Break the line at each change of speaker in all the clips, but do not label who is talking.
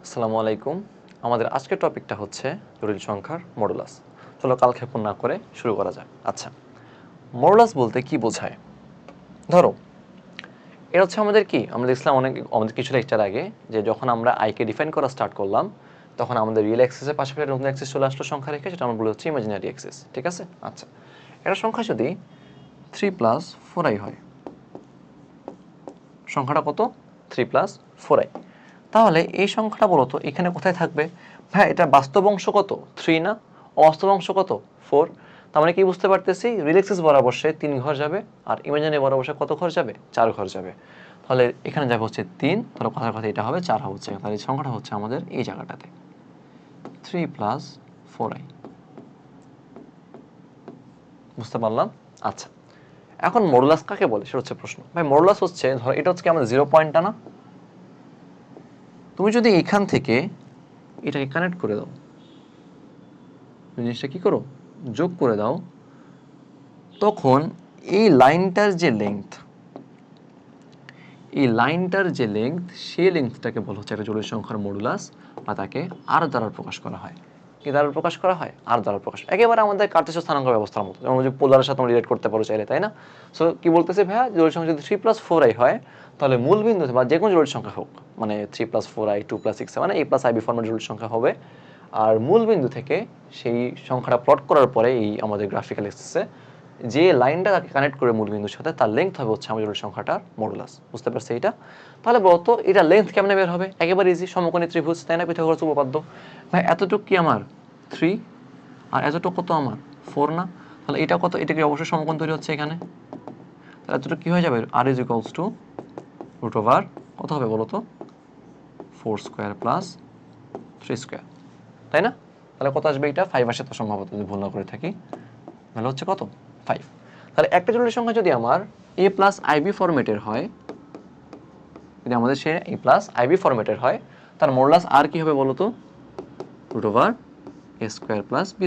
আসসালামু আলাইকুম। আমাদের আজকের টপিকটা হচ্ছে জটিল সংখ্যার মডুলাস। চলো কালক্ষেপণ না করে শুরু করা যাক। আচ্ছা, মডুলাস বলতে কি বোঝায়? ধরো, এটা হচ্ছে আমাদের কি, আমরা দেখছিলাম আমাদের কিছু লেকচার আগে যে যখন আমরা আইকে ডিফাইন করা স্টার্ট করলাম তখন আমাদের রিয়েল অ্যাক্সিসের পাশাপাশি নতুন অ্যাক্সিস চলে আসলো সংখ্যা রেখে, সেটা আমরা বলে হচ্ছে ইমাজিনারি অ্যাক্সিস। ঠিক আছে? আচ্ছা, এটা সংখ্যা যদি 3+4i হয়, সংখ্যাটা কত? 3+4i। তাহলে এই সংখ্যাটা বলতো এখানে কোথায় থাকবে? ভাই, এটা বাস্তব অংশ কত? 3 না? অবাস্তব অংশ কত? 4। তার মানে কি বুঝতে পারতেছি, রিয়েল অ্যাক্সিস বরাবর সে 3 ঘর যাবে আর ইমাজিনারি বরাবর সে কত ঘর যাবে? 4 ঘর যাবে। তাহলে এখানে যাবে হচ্ছে 3, তাহলে কথার কথা এটা হবে 4 হচ্ছে। তাহলে এই সংখ্যাটা হচ্ছে আমাদের এই জায়গাটাতে 3+4i। বুঝতে পারলাম? আচ্ছা, এখন মডুলাস কাকে বলে সেটা হচ্ছে প্রশ্ন। ভাই, মডুলাস হচ্ছে, ধর এটা হচ্ছে কি আমাদের 0 পয়েন্টটা না? তুমি যদি এখান থেকে এটাকে কানেক্ট করে দাও, জিনিসটা কি করো, যোগ করে দাও, তখন এই লাইনটার যে লেংথ, সেই লেংথটাকে বলা হচ্ছে একটা জটিল সংখ্যার মডুলাস, বা তাকে আর দ্বারা প্রকাশ করা হয়। কি দ্বারা প্রকাশ করা হয়? আর দ্বারা প্রকাশ। একেবারে আমাদের কার্টেসীয় স্থানাঙ্ক ব্যবস্থার মতো, যেমন যে পোলারের সাথে রিলেট করতে পারো চাইলে, তাই না? সো কি বলতেছে ভাইয়া, জটিল সংখ্যা যদি 3+4i হয়, তাহলে মূল বিন্দু বা যে কোনো জটিল সংখ্যা হোক, মানে 3+4i, 2+6i, মানে a+ib ফর্মের জটিল সংখ্যা হবে, আর মূল বিন্দু থেকে সেই সংখ্যাটা প্লট করার পরে এই আমাদের গ্রাফিক্যাল এক্সিসে যে লাইনটা তাকে কানেক্ট করে মূল বিন্দুর সাথে, তার লেন্থ হবে হচ্ছে আমাদের জটিল সংখ্যাটার মডুলাস। বুঝতে পারছি এটা? তাহলে বলতো এটা লেন্থ কেমনে বের হবে? একেবারে ইজি, সমকোণী ত্রিভুজ, তাই না? পিথাগোরাস উপপাদ্য। ভাই, এতটুকু কি আমার 3 আর এতটুকু কত আমার 4 না? তাহলে এটা কত? এটা কি অবশ্যই সমকোণ তৈরি হচ্ছে এখানে। তাহলে এতটুকু কি হয়ে যাবে? r = কত হবে বলো তো? 4² + 3², তাই না? তাহলে কত আসবে? এটা 5 আসে তো সম্ভবত, যদি ভুল না করে থাকি। তাহলে হচ্ছে কত? 5। তাহলে একটা জটিল সংখ্যা যদি আমার a+ib ফরম্যাটের হয়, যদি আমাদের সে a+ib ফরম্যাটের হয়, তার মডুলাস আর কি হবে বলো তো? √a² + b²।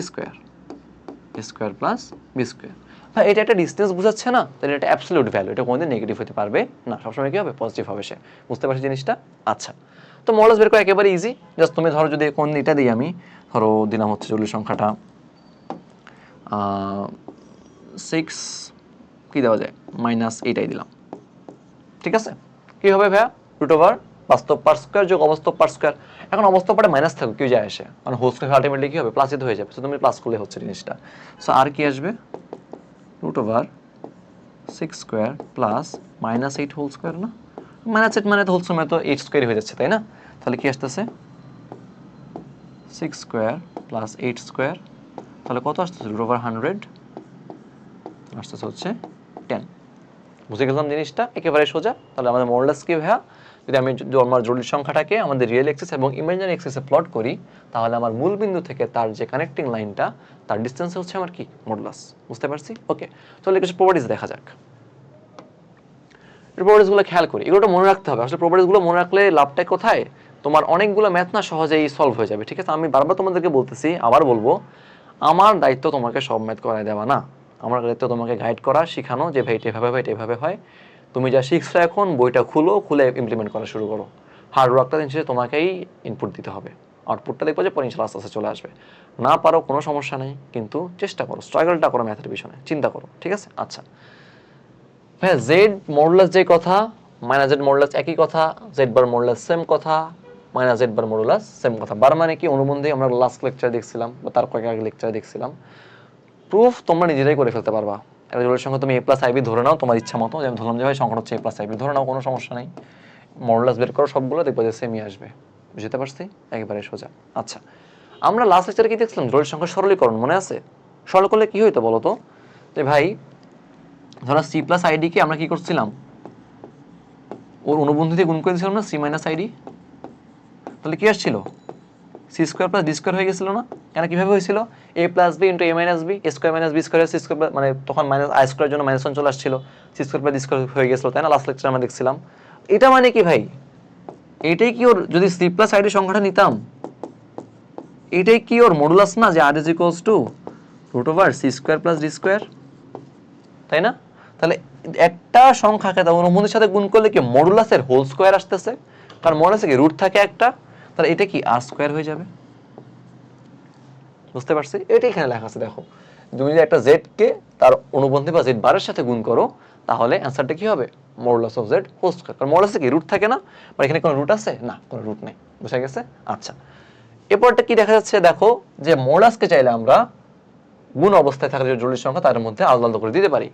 ভাই, এটা একটা ডিসটেন্স বোঝাচ্ছে না? তাহলে এটা অ্যাবসলিউট ভ্যালু, এটা কোনোদিন নেগেটিভ হতে পারবে না, সবসময় কি হবে? পজিটিভ হবে সে। বুঝতে পারছি জিনিসটা? আচ্ছা, তো মডুলাস বের করা একেবারে ইজি। জাস্ট তুমি ধরো, যদি কোন এটা দিই আমি, ধরো দিলাম হচ্ছে জটিল সংখ্যাটা 6, কি দেওয়া যায়, -8i দিলাম। ঠিক আছে? কি হবে ভাইয়া? √ বাস্তব পার স্কয়ার যোগ অবাস্তব পার স্কয়ার। এখন অবাস্তব পারে মাইনাস থাকুক, কি যায় আসে, মানে হোল স্কয়ার আলটিমেটলি কি হবে? প্লাসিত হয়ে যাবে। সো তুমি প্লাস করলে হচ্ছে জিনিসটা। সো আর কি আসবে? √6² + -8 হোল স্কয়ার না? -8 মানে তো হোল স্কয়ার মানে তো 8² হয়ে যাচ্ছে, তাই না? তাহলে কি আসতেছে? 6² + 8²। তাহলে কত আসতেছে? √100 আসতেছে হচ্ছে 10। বুঝে গেলাম জিনিসটা? একেবারে সোজা। তাহলে আমাদের মডুলাস কি ভাইয়া? যদি আমি আমার জটিল সংখ্যাটাকে আমাদের রিয়েল এক্সিস এবং ইমাজিনারি এক্সিসে প্লট করি, তাহলে আমার মূল বিন্দু থেকে তার যে কানেক্টিং লাইনটা, তার ডিসটেন্স হচ্ছে আমার কি? মডুলাস। বুঝতে পারছি? ওকে, চলো কিছু প্রপার্টিজ দেখা যাক। এই প্রপার্টিজগুলো খেয়াল করি, এগুলো মনে রাখতে হবে। আসলে প্রপার্টিজগুলো মনে রাখলে লাভটা কোথায়? তোমার অনেকগুলো ম্যাথ না সহজেই সলভ হয়ে যাবে। ঠিক আছে? আমি বারবার তোমাদেরকে বলতেছি, আবার বলবো, আমার দায়িত্ব তোমাকে সব ম্যাথ করায় দেওয়া না। আমার দায়িত্ব তোমাকে গাইড করা, শেখানো, যে ভাই এটা এভাবে হয়, এটা এভাবে হয়। তুমি যা শিখছো এখন, বইটা খুলে ইমপ্লিমেন্ট করা শুরু করো। হার্ড ওয়ার্কটা দিন শেষে তোমাকেই ইনপুট দিতে হবে। আউটপুটটা দেখবো যে পরে ইনশাআল্লাহ আস্তে আস্তে চলে আসবে। না পারো কোনো সমস্যা নেই, কিন্তু চেষ্টা করো, স্ট্রাগলটা করো ম্যাথের পিছনে, চিন্তা করো। ঠিক আছে? আচ্ছা হ্যাঁ, জেড মডুলাস যে কথা, -z মডুলাস একই কথা, জেড বার মডুলাস সেম কথা, -z বার মডুলাস সেম কথা। বার মানে কি? অনুবন্ধী আমরা লাস্ট লেকচারে দেখছিলাম, বা তার কয়েক আগে লেকচারে দেখছিলাম। প্রুফ তোমরা নিজেরাই করে ফেলতে পারবা। একটা জটিল সংখ্যা তুমি a+ib ধরে নাও তোমার ইচ্ছা মতো, যেমন ধরলাম যে ভাই সংখ্যাটা হচ্ছে a+ib ধরে নাও, কোনো সমস্যা নেই। মডুলাস বের করো সবগুলো, দেখবো যে সেমই আসবে। বুঝতে পারছি? একেবারে সোজা। আচ্ছা, আমরা লাস্ট লেকচারে কি দেখছিলাম? জটিল সংখ্যা সরলীকরণ, মনে আছে? সরল করলে কি হইতো বলো তো? যে ভাই, ধরো c+id কে আমরা কি করছিলাম? ওর অনুবন্ধী দিয়ে গুণ করে দিয়েছিলাম না, c-id। তাহলে কি আসছিল? c² + d² হয়ে গেছিল না? কেন, কিভাবে হয়েছিল? a + b * a - b, a² - b² c² মানে তখন -i² এর জন্য -1 চলে আসছিল, c² + d² হয়ে গেছিল, তাই না? লাস্ট লেকচারে আমরা দেখছিলাম। এটা মানে কি ভাই? এটাই কি ওর, যদি c+id সংখ্যাটা নিতাম, এটাই কি ওর মডুলাস না, যে r = √c² + d², তাই না? তাহলে একটা সংখ্যাকে তার অনুবন্ধীর সাথে গুণ করলে কি মডুলাসের হোল স্কয়ার আসতেছে, কারণ মডুলাসে কি রুট থাকে একটা। তাহলে এটা কি আর স্কোয়ার হয়ে যাবে। বুঝতে পারছি? এটা এখানে লেখা আছে, দেখো তুমি যদি একটা জেড কে তার অনুবন্ধী বা জেড বারের সাথে গুণ করো তাহলে অ্যান্সারটা কি হবে, modulus of Z whole square. কারণ মডুলাসে কি রুট থাকে না, বা এখানে কোনো রুট আছে না, কোনো রুট নেই। বুঝা গেছে? আচ্ছা, এরপরটা কি দেখা যাচ্ছে, দেখো যে মডুলাসকে চাইলে আমরা গুণ অবস্থায় থাকা যে জটিল সংখ্যা তার মধ্যে আলাদা আলাদা করে দিতে পারি।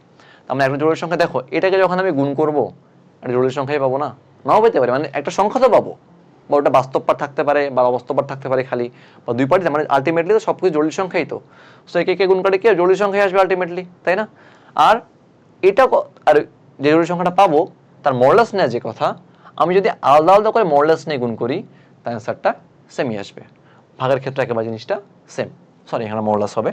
আমরা একটা জটিল সংখ্যা, দেখো এটাকে যখন আমি গুণ করব একটা জটিল সংখ্যাই পাবো না, নাও পেতে পারি, মানে একটা সংখ্যা তো পাবো, বা ওটা বাস্তব পার্ট থাকতে পারে বা অবাস্তব পার্ট থাকতে পারে খালি, বা দুই পার্টি, মানে আলটিমেটলি তো সবকিছু জটিল সংখ্যাই তো। সো একে কে গুণ করে কি জটিল সংখ্যাই আসবে আলটিমেটলি, তাই না? আর এটা আর যে জটিল সংখ্যাটা পাবো তার মডুলাস নেওয়া যে কথা, আমি যদি আলাদা আলাদা করে মডুলাস নিয়ে গুণ করি তার অ্যান্সারটা সেমই আসবে। ভাগের ক্ষেত্রে একেবারে জিনিসটা সেম, সরি এখানে মডুলাস হবে,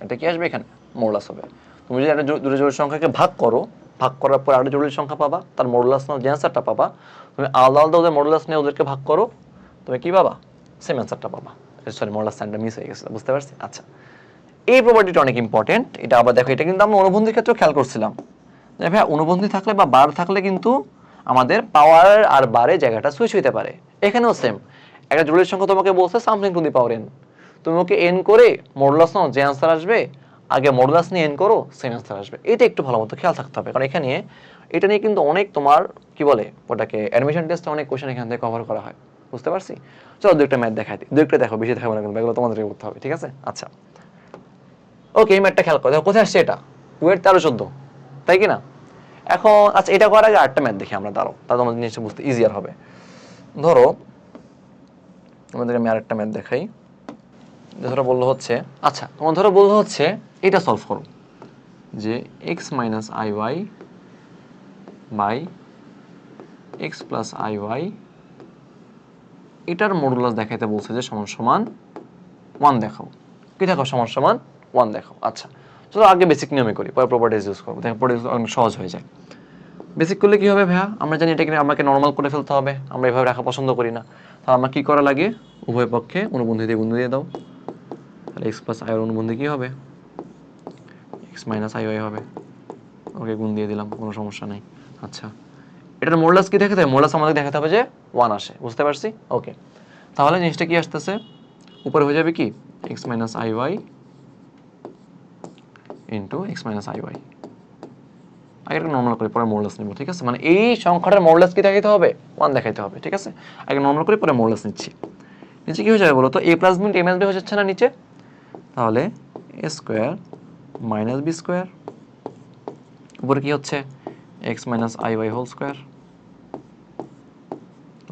এটা কি আসবে এখানে মডুলাস হবে। তুমি যদি একটা দুটো জটিল সংখ্যাকে ভাগ করো, ভাগ করার পর আরেকটা জটিল সংখ্যা পাবা, তার মডুলাস নাও যে অ্যান্সারটা পাবা, তুমি আলাদা আলাদা ওদের মডুলাস নিয়ে ওদেরকে ভাগ করো, তুমি কি পাবা, সেম অ্যান্সারটা পাবা। সরি মডুলাস সাইনটা মিস হয়ে গেছে, বুঝতে পারছি? আচ্ছা, এই প্রপার্টিটা অনেক ইম্পর্টেন্ট। এটা আবার দেখো, এটা কিন্তু আমরা অনুবন্ধীর ক্ষেত্রেও খেয়াল করছিলাম যে ভাই অনুবন্ধী থাকলে বা বার থাকলে কিন্তু আমাদের পাওয়ার আর বারে জায়গাটা সুইচ হইতে পারে। এখানেও সেম, একটা জটিল সংখ্যা তোমাকে বলছে something to the power N, তুমি ওকে এন করে মডুলাস নাও, যে অ্যান্সার আসবে আগে মডুলাস নিয়ে এন করো, সেম অ্যান্সার আসবে। এটা একটু ভালো মতো খেয়াল থাকতে হবে, কারণ এখানে এটা নিয়ে কিন্তু অনেক তোমার কি বলে ওটাকে অ্যাডমিশন টেস্টে অনেক কোশ্চেন এখান থেকে কভার করা হয়। বুঝতে পারছি? চলো দুইটা ম্যাথ দেখাই দিই, দুইটা দেখো, বেশি দেখাবো না কিন্তু এগুলো তোমাদেরকে করতে হবে, ঠিক আছে? আচ্ছা, ওকে, এই ম্যাথটা খেয়াল করো, দেখো কোথায় আসছে এটা, 2 এর 13 14, তাই কি না? এখন আচ্ছা, এটা করার আগে আরেকটা ম্যাথ দেখি আমরা, দাঁড়াও, তাহলে আমাদের জিনিসটা বুঝতে ইজিয়ার হবে। ধরো তোমাদেরকে আমি আরেকটা ম্যাথ দেখাই। ধরো বললো হচ্ছে, আচ্ছা তোমার ধরো বললো হচ্ছে এটা সলভ করো, যে X minus I Y by X plus I Y, এটার মডুলাস দেখাইতে বলছে যে সমান সমান 1 দেখাও। কি দেখো, সমান সমান 1 দেখাও। আচ্ছা, চলো আগে বেসিক নিয়মে করি, পরে প্রপার্টিজ ইউজ করবো, দেখো প্রপার্টিজ অনেক সহজ হয়ে যায়। বেসিক করলে কি হবে ভাইয়া, আমরা জানি এটাকে আমাকে নর্মাল করে ফেলতে হবে, আমরা এভাবে রাখা পছন্দ করি না। তাহলে আমার কি করা লাগে, উভয় পক্ষে অনুবন্ধী দিয়ে গুণ দিয়ে দাও, তাহলে এক্স প্লাস আই এর অনুবন্ধী কি হবে, এক্স মাইনাস আই ওয়াই হবে। ওকে, গুণ দিয়ে দিলাম, কোনো সমস্যা নেই। আচ্ছা, এটার মডুলাস কি দেখাতে হবে, মডুলাস আমাদের দেখাতে হবে যে 1 আসে, বুঝতে পারছি? ওকে, তাহলে জিনিসটা কি আসতেছে, উপরে হয়ে যাবে কি X minus I Y into X minus I Y. আগে নর্মাল করে পরে মডুলাস নিব, ঠিক আছে? মানে এই সংখ্যাটার মডুলাস কি দেখাইতে হবে, 1 দেখাইতে হবে, ঠিক আছে? আগে নর্মাল করে পরে মডুলাস নিচ্ছি। নিচে কি হয়ে যাবে বলো তো, A plus B A minus B হয়ে যাচ্ছে না নিচে, তাহলে A square minus B square, উপরে কি হচ্ছে X minus I Y whole square.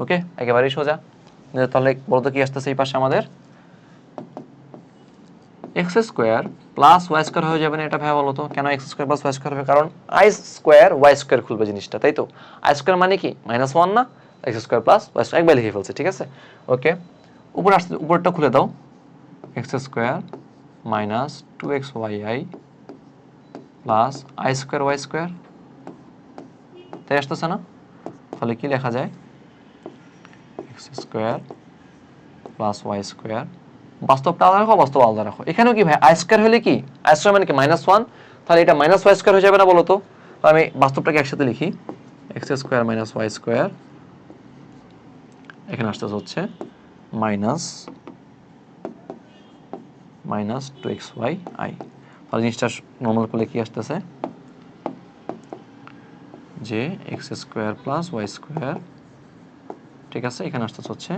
Okay, একেবারেই সোজা। তাহলে বলতো কি আসতেছে এই পাশে আমাদের, X square plus Y square হয়ে যাবে না, এটা ভাইয়া বলো তো কেন X square plus Y square হবে, কারণ আই স্কোয়ার ওয়াই স্কোয়ার খুলবে জিনিসটা, তাই তো? আই স্কোয়ার মানে কি -1 না, X square plus Y square একবার লিখে ফেলছে, ঠিক আছে? ওকে, উপরে আসতে উপরটা খুলে দাও, X square minus 2xyi plus I square Y square, তাই আসতেছে না? তাহলে কি লেখা যায়, X square plus Y square, বাস্তবটা আলাদা রাখো, বাস্তব আলাদা রাখো। এখানেও কি ভাই আই স্কোয়ার হলে কি, আই স্কোয়ার মানে কি -1, তাহলে এটা মাইনাস ওয়াই স্কোয়ার হয়ে যাবে না বলো তো? আমি বাস্তবটাকে একসাথে লিখি, X square minus Y square, এখানে আসতেছে হচ্ছে মাইনাস 2xy আই। তাহলে জিনিসটা নর্মাল করলে কি আসতেছে, যে X square plus Y square, ঠিক আছে? এখানে আসতেছে হচ্ছে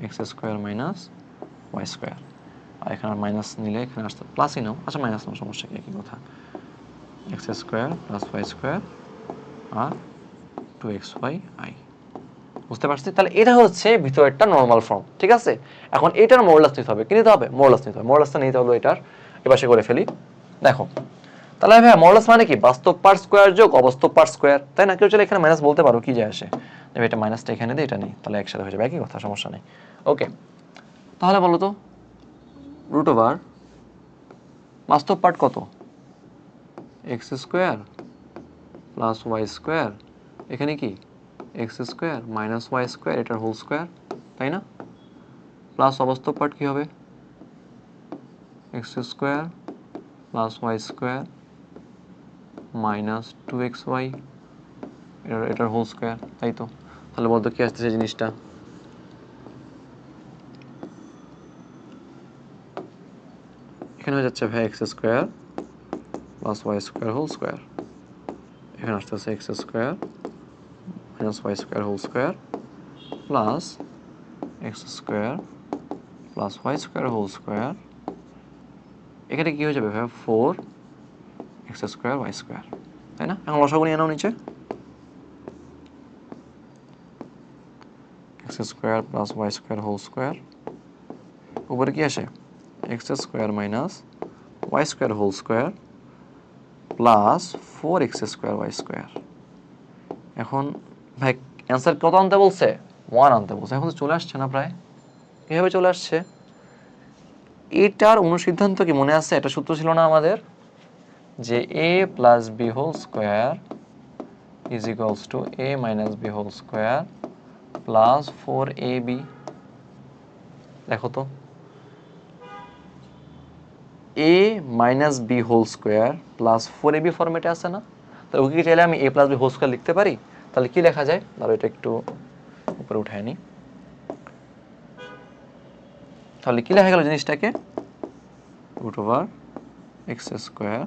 X square minus Y square, আর এখানে মাইনাস নিলে এখানে আসতে প্লাসই নাও, আচ্ছা মাইনাস নাও, সমস্যা কি, একই কথা, X square plus Y square আর 2xy আই। বুঝতে পারছি? তাহলে এটা হচ্ছে ভিতরেরটা নর্মাল ফর্ম, ঠিক আছে? এখন এটার মডুলাস নিতে হবে, কি নিতে হবে, মডুলাস নিতে হবে। মডুলাসটা নিতে হলো এটার, এপাশে করে ফেলি, দেখো তাহলে ভাই মডুলাস মানে কি, বাস্তব পার্ট স্কোয়ার যোগ অবাস্তব পার্ট স্কোয়ার, তাই না? কেউ চলে এখানে মাইনাস বলতে পারো, কি যায় আসে, এটা মাইনাসটা এখানে দেয়, এটা নেই, তাহলে একসাথে হয়ে যাবে, একই কথা, সমস্যা নেই। ওকে, তাহলে বলো তো রুট ওভার বাস্তব পার্ট কত, X square plus Y square, এখানে কি X square minus Y square, এটার হোল স্কোয়ার, তাই না? প্লাস অবাস্তব পার্ট কি হবে, X square plus Y square minus 2xy, এটার হোল স্কোয়ার, তাই তো? তাহলে বলতো কি আসতেছে জিনিসটা? এখানে হয়ে যাচ্ছে ভাই X square plus Y square whole square, এখানে আসতেছে X square minus Y square whole square plus X square plus Y square whole square, এখানে কি হয়ে যাবে ভাই 4 এক্স স্কোয়ার ওয়াই স্কোয়ার, তাই না? এখন লসাগু নিয়ে নাও নিচে, X square plus Y square whole square, উপরে কি আসে X square minus Y square whole square plus 4 X square Y square. এখন ভাই অ্যান্সার কত আনতে বলছে? 1 আনতে বলছে। এখন তো চলে আসছে না প্রায়, এভাবে চলে আসছে। এটার অনুসিদ্ধান্ত কি মনে আছে? এটা সূত্র ছিল না আমাদের যে a plus B whole square is equals to a minus B whole square plus 4ab। দেখো তো a minus B whole square plus 4ab ফর্মেটে আছে না? তাহলে ওকে কি চাইলে আমি a plus B whole square লিখতে পারি? তাহলে কি লেখা যায়? ধরো এটা একটু উপরে উঠায় নি, তাহলে কি লেখা গেল জিনিসটাকে? Root over X square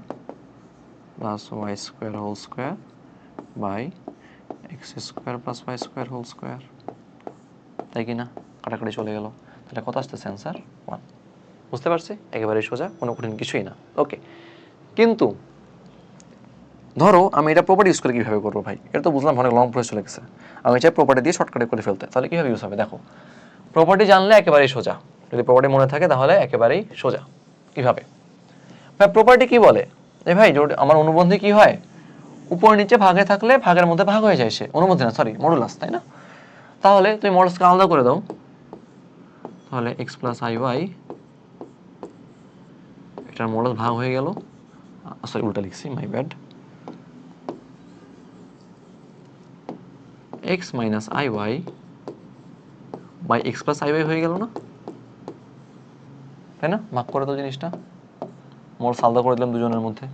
plus Y square whole square by X square plus Y square whole square, তাই কি না? কাটাকাটি চলে গেল, তাহলে কত আসতেছে অ্যান্সার? 1। বুঝতে পারছি? একেবারে সোজা, কোনো কঠিন কিছুই না। ওকে, কিন্তু ধরো আমি এটা প্রপার্টি ইউজ করে কীভাবে করবো ভাই? এটা তো বুঝলাম অনেক লং প্রসেস চলে গেছে। আমি চাই প্রপার্টি দিয়ে শর্টকাটে করে ফেলতে, তাহলে কীভাবে ইউজ হবে? দেখো, প্রপার্টি জানলে একেবারেই সোজা, যদি প্রপার্টি মনে থাকে তাহলে একেবারেই সোজা। কীভাবে ভাই? প্রপার্টি কি বলে যে ভাই আমার অনুবন্ধী কি হয়, উপর নিচে ভাগে থাকলে ভাগের মধ্যে ভাগ হয়ে যায়, সে অনুবন্ধী না সরি মডুলাস, তাই না? তাহলে তুমি মডুলাসকে আলাদা করে দাও, তাহলে এক্স প্লাস আই ওয়াই, এটার মডুলাস ভাগ হয়ে গেল, সরি উল্টা লিখছি, my bad, X minus I Y by X plus I Y হয়ে গেল না? তাই না? ভাগ করে দাও জিনিসটা, মডুলাস আলাদা করে দিলাম দুজনের মধ্যে,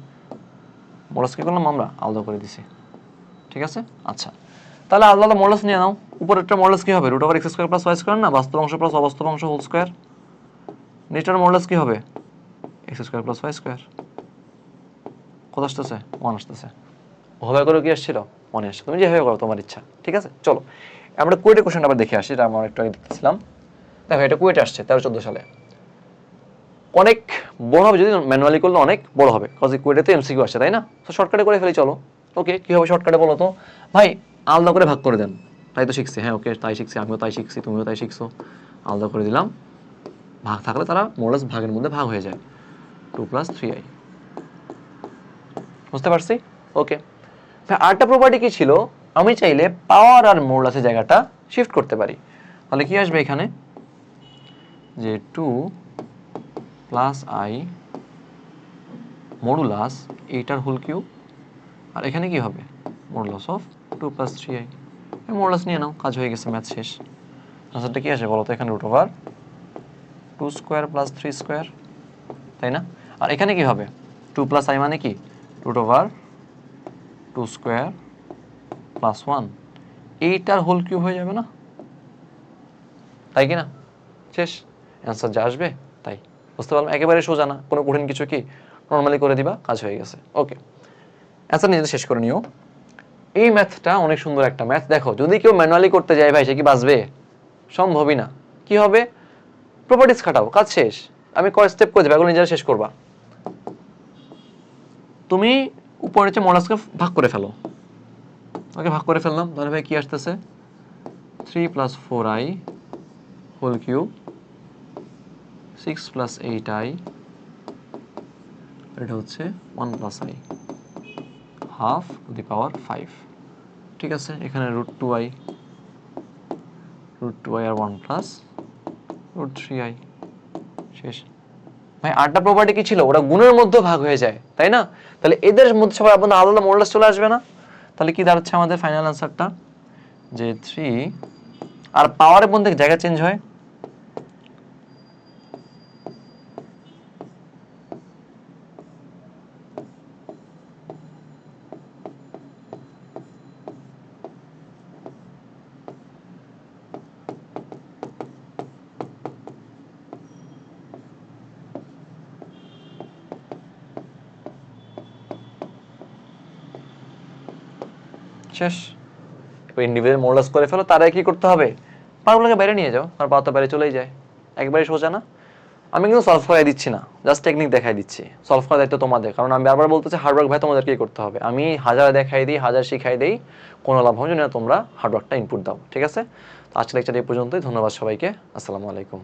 মডুলাস কি করলাম আমরা? আলাদা করে দিছি, ঠিক আছে? আচ্ছা, তাহলে আলাদা মডুলাস নিয়ে নাও। উপরেরটা মডুলাস কি হবে? Root over X square plus Y square না, বাস্তব অংশ প্লাস অবাস্তব অংশ হোল স্কোয়ার। নিচটার মডুলাস কি হবে? X square plus Y square. কত আসতেছে? 1 আসতেছে। ওভাবে করে কি আসছিল? 1 আসছে। তুমি যেভাবে করো তোমার ইচ্ছা, ঠিক আছে? চলো আমরা কুয়েটের কোশ্চেন আবার দেখে আসি, এটা আমরা একটু আগে দেখতেছিলাম। দেখো এটা কুয়েটে আসছে 13-14 সালে, অনেক বড় হবে, যদি ম্যানুয়ালি করলে অনেক বড় হবে, কজ কুয়েটে তো এমসিকিউ আসছে, তাই না? তো শর্টকাটে করে ফেলি চলো। ওকে, কীভাবে শর্টকাটে বলো তো ভাই? আলাদা করে ভাগ করে দেন, তাই তো শিখছি। হ্যাঁ ওকে, তাই শিখছি, আমিও তাই শিখছি, তুমিও তাই শিখছো। আলাদা করে দিলাম, ভাগ থাকলে তারা মোরলেস ভাগের মধ্যে ভাগ হয়ে যায়, 2 + 3i। বুঝতে পারছি? ওকে, আরেকটা প্রপার্টি কি ছিল? আমি চাইলে পাওয়ার আর মোরলেসের জায়গাটা শিফট করতে পারি, তাহলে কি আসবে এখানে? যে 2 + i মডুলাস এইটার হোল কিউব, আর এখানে কি হবে? Modulus of 2 + 3i। মডুলাস নিয়ে নাও, কাজ হয়ে গেছে, ম্যাথ শেষ। আনসারটা কি আসে বলো তো? এখানে root over 2 square plus 3 square, তাই না? আর এখানে কি হবে? 2 + i মানে কি? রুট ওভার 2 স্কোয়ার প্লাস 1, এইটার হোল কিউব হয়ে যাবে না? তাই কি না? শেষ, অ্যান্সার যা আসবে তাই। বুঝতে পারলাম? একেবারে সোজা না, কোনো কঠিন কিছু কি, নর্মালি করে দিবা, কাজ হয়ে গেছে। ওকে, অ্যান্সার নিজে শেষ করে নিও। এই ম্যাথটা অনেক সুন্দর একটা ম্যাথ। দেখো, যদি কেউ ম্যানুয়ালি করতে যায় ভাই, সে কি বাঁচবে? সম্ভবই না। কি হবে? প্রপার্টিজ খাটাও, কাজ শেষ। আমি কয় স্টেপ করে দেবো, এগুলো নিজেরা শেষ করবা। তুমি উপরে নিচে মডুলাসকে ভাগ করে ফেলো। ওকে, ভাগ করে ফেললাম, তাহলে ভাই কি আসতেছে? 3 + 4i হোল কিউব 6 + 8i, এটা হচ্ছে 1 + i হাফ টু দি পাওয়ার 5। ঠিক আছে, এখানে √2i আর 1 + √3i, শেষ। ভাই আটটা প্রপার্টি কি ছিল? ওরা গুণের মধ্যে ভাগ হয়ে যায়, তাই না? তাহলে এদের মধ্যে সবাই আপনাদের আলাদা মডুলাস চলে আসবে না? তাহলে কি দাঁড়াচ্ছে আমাদের ফাইনাল অ্যান্সারটা? যে 3, আর পাওয়ারের মধ্যে জায়গা চেঞ্জ হয়, শেষ। ইন্ডিভিজুয়াল মডুলাস করে ফেলো, তারা কি করতে হবে, পাওয়ারগুলোকে বাইরে নিয়ে যাও, আর পাওয়ার তো বাইরে চলেই যায়, একবারে সোজা না। আমি কিন্তু সলভ করাই দিচ্ছি না, জাস্ট টেকনিক দেখাই দিচ্ছি, সলভ করার দায়িত্ব তোমাদের, কারণ আমি বারবার বলতেছি হার্ডওয়ার্ক ভাই তোমাদেরকেই করতে হবে। আমি হাজার দেখাই দিই, হাজার শিখাই দিই, কোনো লাভ হবে না তোমরা হার্ডওয়ার্কটা ইনপুট দাও, ঠিক আছে? তো আজকে লেকচার এই পর্যন্তই, ধন্যবাদ সবাইকে, আসসালামু আলাইকুম।